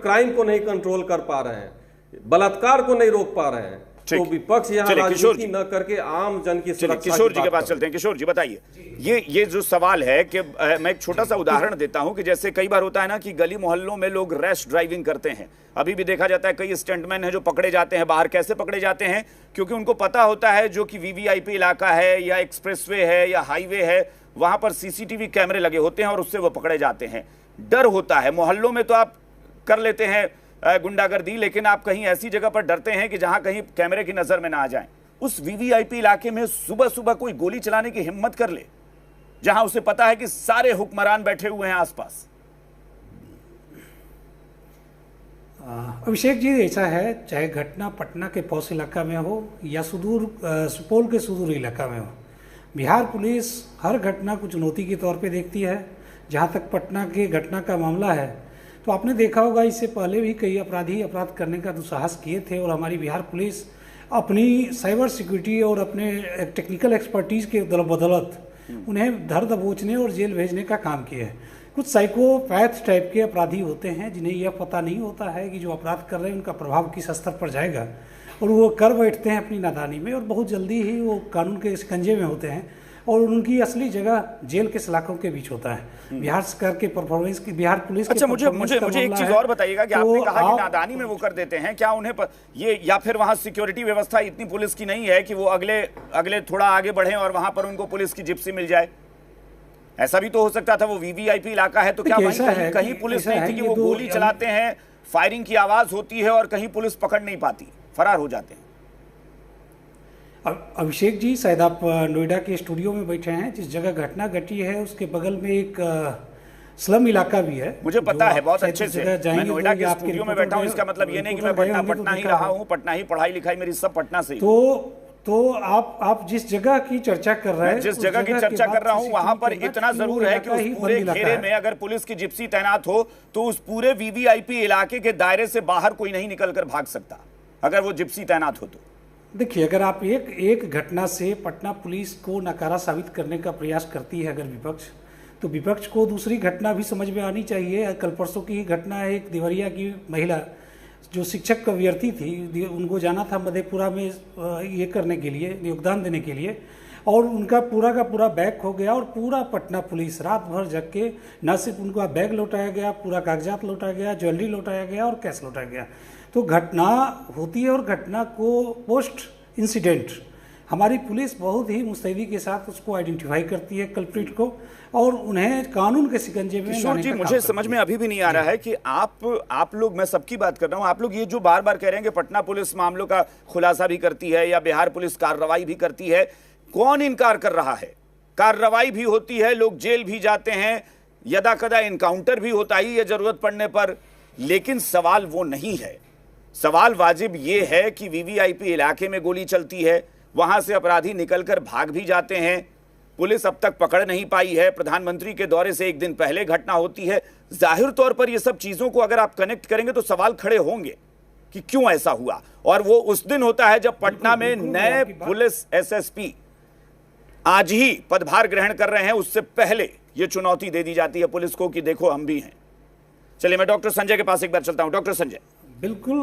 Crime को नहीं control कर पा रहे हैं, बलात्कार को नहीं रोक पा रहे हैं, तो विपक्ष यहाँ राजनीति न करके आम जन की सुरक्षा। किशोर जी के पास चलते हैं। किशोर जी बताइए, ये जो सवाल है कि मैं एक छोटा सा उदाहरण देता हूं कि जैसे कई बार होता है ना कि गली मोहल्लों में लोग रैश ड्राइविंग करते हैं। अभी भी देखा जाता है कई स्टंटमैन हैं जो पकड़े जाते हैं बाहर। कैसे पकड़े जाते हैं? क्योंकि उनको पता होता है जो कि वीवीआईपी इलाका है या एक्सप्रेसवे है या हाईवे है, वहां पर सीसीटीवी कैमरे लगे होते हैं और उससे वो पकड़े जाते हैं। डर होता है। मोहल्लों में तो आप कर लेते हैं गुंडागर्दी, लेकिन आप कहीं ऐसी जगह पर डरते हैं कि जहां कहीं कैमरे की नजर में ना आ जाएं। उस वीवीआईपी इलाके में सुबह सुबह कोई गोली चलाने की हिम्मत कर ले, जहां उसे पता है कि सारे हुक्मरान बैठे हुए हैं आसपास। अभिषेक जी, ऐसा है, चाहे घटना पटना के पौष इलाका में हो या सुपौल के सुदूर इलाका में हो, बिहार पुलिस हर घटना को चुनौती के तौर पे देखती है। जहां तक पटना के घटना का मामला है, तो आपने देखा होगा इससे पहले भी कई अपराधी अपराध करने का दुस्साहस किए थे और हमारी बिहार पुलिस अपनी साइबर सिक्योरिटी और अपने टेक्निकल एक्सपर्टीज़ के बदौलत उन्हें धर दबोचने और जेल भेजने का काम किया है। कुछ साइकोपैथ टाइप के अपराधी होते हैं जिन्हें यह पता नहीं होता है कि जो अपराध कर रहे हैं उनका प्रभाव किस स्तर पर जाएगा, और वो कर बैठते हैं अपनी नादानी में और बहुत जल्दी ही वो कानून के शिकंजे में होते हैं और उनकी असली जगह जेल के सलाखों के बीच होता है। बिहार सरकार के परफॉर्मेंस की, बिहार पुलिस अच्छा, मुझे एक चीज और बताइएगा कि आपने कहा कि नादानी में वो कर देते हैं, क्या उन्हें ये या फिर वहां सिक्योरिटी व्यवस्था इतनी पुलिस की नहीं है कि वो अगले थोड़ा आगे बढ़े और वहां पर उनको पुलिस की जिप्सी मिल जाए? ऐसा भी तो हो सकता था। वो वीवीआईपी इलाका है तो क्या कहीं पुलिस नहीं थी कि वो गोली चलाते हैं, फायरिंग की आवाज होती है और कहीं पुलिस पकड़ नहीं पाती, फरार हो जाते हैं? अभिषेक जी, शायद आप नोएडा के स्टूडियो में बैठे हैं। जिस जगह घटना घटी है उसके बगल में एक स्लम इलाका भी है। मुझे पता है बहुत अच्छे से। मैं नोएडा के स्टूडियो में बैठा हूं, इसका मतलब ये नहीं कि मैं पटना ही रहा हूं। पटना ही पढ़ाई लिखाई मेरी सब पटना से। तो आप जिस जगह की चर्चा कर रहे हैं, जिस जगह की चर्चा कर रहा हूं वहां पर इतना जरूर है कि उस पूरे घेरे में अगर पुलिस की जिप्सी तैनात हो तो उस पूरे वीवीआईपी इलाके के दायरे से बाहर कोई नहीं निकलकर भाग सकता अगर वो जिप्सी तैनात हो तो। देखिए, अगर आप एक घटना से पटना पुलिस को नकारा साबित करने का प्रयास करती है अगर विपक्ष, तो विपक्ष को दूसरी घटना भी समझ में आनी चाहिए। कल परसों की घटना है, एक देवरिया की महिला जो शिक्षक अभ्यर्थी थी, उनको जाना था मधेपुरा में ये करने के लिए, योगदान देने के लिए, और उनका पूरा का पूरा बैग खो गया और पूरा पटना पुलिस रात भर जग के न सिर्फ उनका बैग लौटाया गया, पूरा कागजात लौटाया गया, ज्वेलरी लौटाया गया और कैश लौटाया गया। तो घटना होती है और घटना को पोस्ट इंसिडेंट हमारी पुलिस बहुत ही मुस्तैदी के साथ उसको आइडेंटिफाई करती है कल्प्रिट को और उन्हें कानून के शिकंजे में किशोर जी, मुझे समझ में अभी भी नहीं आ रहा है कि आप लोग, मैं सबकी बात कर रहा हूं, आप लोग ये जो बार बार कह रहे हैं कि पटना पुलिस मामलों का खुलासा भी करती है या बिहार पुलिस कार्रवाई भी करती है, कौन इनकार कर रहा है? कार्रवाई भी होती है, लोग जेल भी जाते हैं, यदा कदा इनकाउंटर भी होता ही है जरूरत पड़ने पर, लेकिन सवाल वो नहीं है। सवाल वाजिब ये है कि वीवीआईपी इलाके में गोली चलती है, वहां से अपराधी निकलकर भाग भी जाते हैं, पुलिस अब तक पकड़ नहीं पाई है, प्रधानमंत्री के दौरे से एक दिन पहले घटना होती है। जाहिर तौर पर ये सब चीजों को अगर आप कनेक्ट करेंगे तो सवाल खड़े होंगे कि क्यों ऐसा हुआ। और वो उस दिन होता है जब पटना में नए पुलिस एसएसपी आज ही पदभार ग्रहण कर रहे हैं, उससे पहले ये चुनौती दे दी जाती है पुलिस को कि देखो हम भी हैं। चलिए, मैं डॉक्टर संजय के पास एक बार चलता हूं। डॉक्टर संजय, बिल्कुल,